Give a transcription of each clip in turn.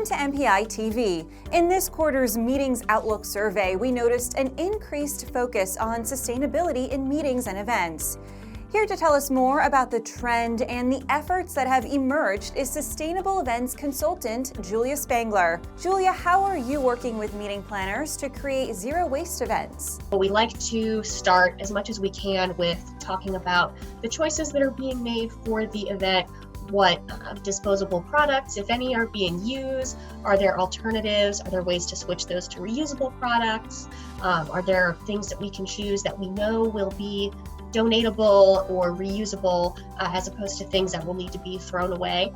Welcome to MPI TV. In this quarter's Meetings Outlook survey, we noticed an increased focus on sustainability in meetings and events. Here to tell us more about the trend and the efforts that have emerged is sustainable events consultant Julia Spangler. Julia, how are you working with meeting planners to create zero-waste events? Well, we like to start as much as we can with talking about the choices that are being made for the event. What disposable products, if any, are being used? Are there alternatives? Are there ways to switch those to reusable products? Are there things that we can choose that we know will be donatable or reusable as opposed to things that will need to be thrown away?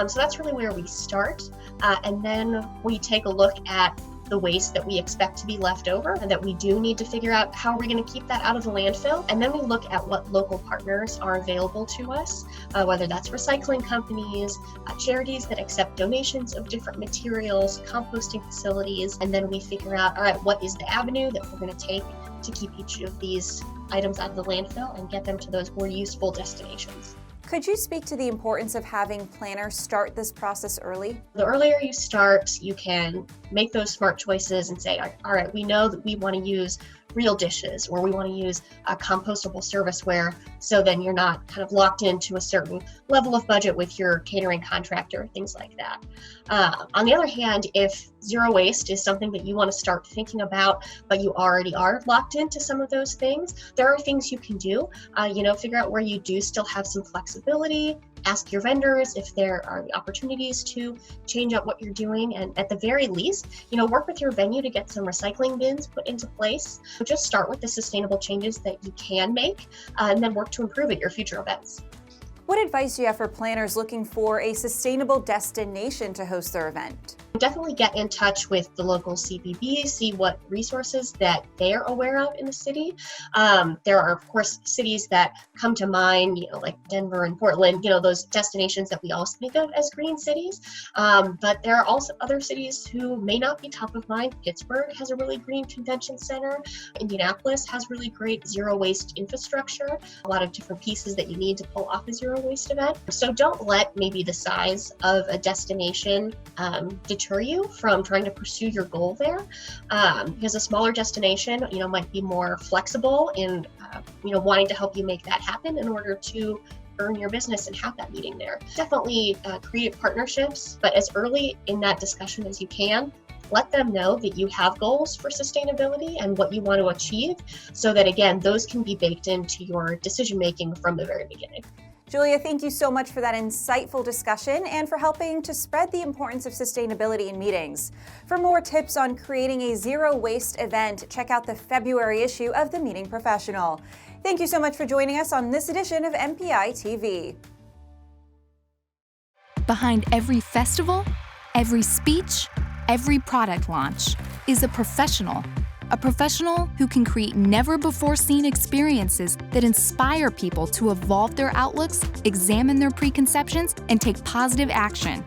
So that's really where we start. And then we take a look at the waste that we expect to be left over and that we do need to figure out how are we going to keep that out of the landfill. And then we look at what local partners are available to us, whether that's recycling companies, charities that accept donations of different materials, composting facilities, and then we figure out, all right, what is the avenue that we're going to take to keep each of these items out of the landfill and get them to those more useful destinations. Could you speak to the importance of having planners start this process early? The earlier you start, you can make those smart choices and say, all right, we know that we want to use real dishes or we want to use a compostable serviceware, so then you're not kind of locked into a certain level of budget with your catering contractor, things like that. On the other hand, if zero waste is something that you want to start thinking about, but you already are locked into some of those things, there are things you can do. Figure out where you do still have some flexibility. Ask your vendors if there are opportunities to change up what you're doing, and at the very least, work with your venue to get some recycling bins put into place. So just start with the sustainable changes that you can make, and then work to improve at your future events. What advice do you have for planners looking for a sustainable destination to host their event? Definitely get in touch with the local CPB, see what resources that they're aware of in the city. There are, of course, cities that come to mind, like Denver and Portland, those destinations that we all think of as green cities. But there are also other cities who may not be top of mind. Pittsburgh has a really green convention center. Indianapolis has really great zero waste infrastructure, a lot of different pieces that you need to pull off a zero waste event. So don't let maybe the size of a destination deter you from trying to pursue your goal there, because a smaller destination might be more flexible in wanting to help you make that happen in order to earn your business and have that meeting there. Definitely create partnerships, but as early in that discussion as you can. Let them know that you have goals for sustainability and what you want to achieve, so that again those can be baked into your decision making from the very beginning. Julia, thank you so much for that insightful discussion and for helping to spread the importance of sustainability in meetings. For more tips on creating a zero-waste event, check out the February issue of The Meeting Professional. Thank you so much for joining us on this edition of MPI TV. Behind every festival, every speech, every product launch is a professional who can create never-before-seen experiences that inspire people to evolve their outlooks, examine their preconceptions, and take positive action.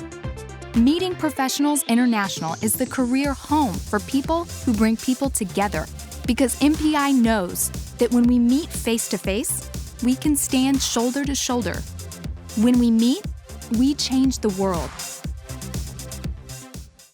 Meeting Professionals International is the career home for people who bring people together, because MPI knows that when we meet face-to-face, we can stand shoulder to shoulder. When we meet, we change the world.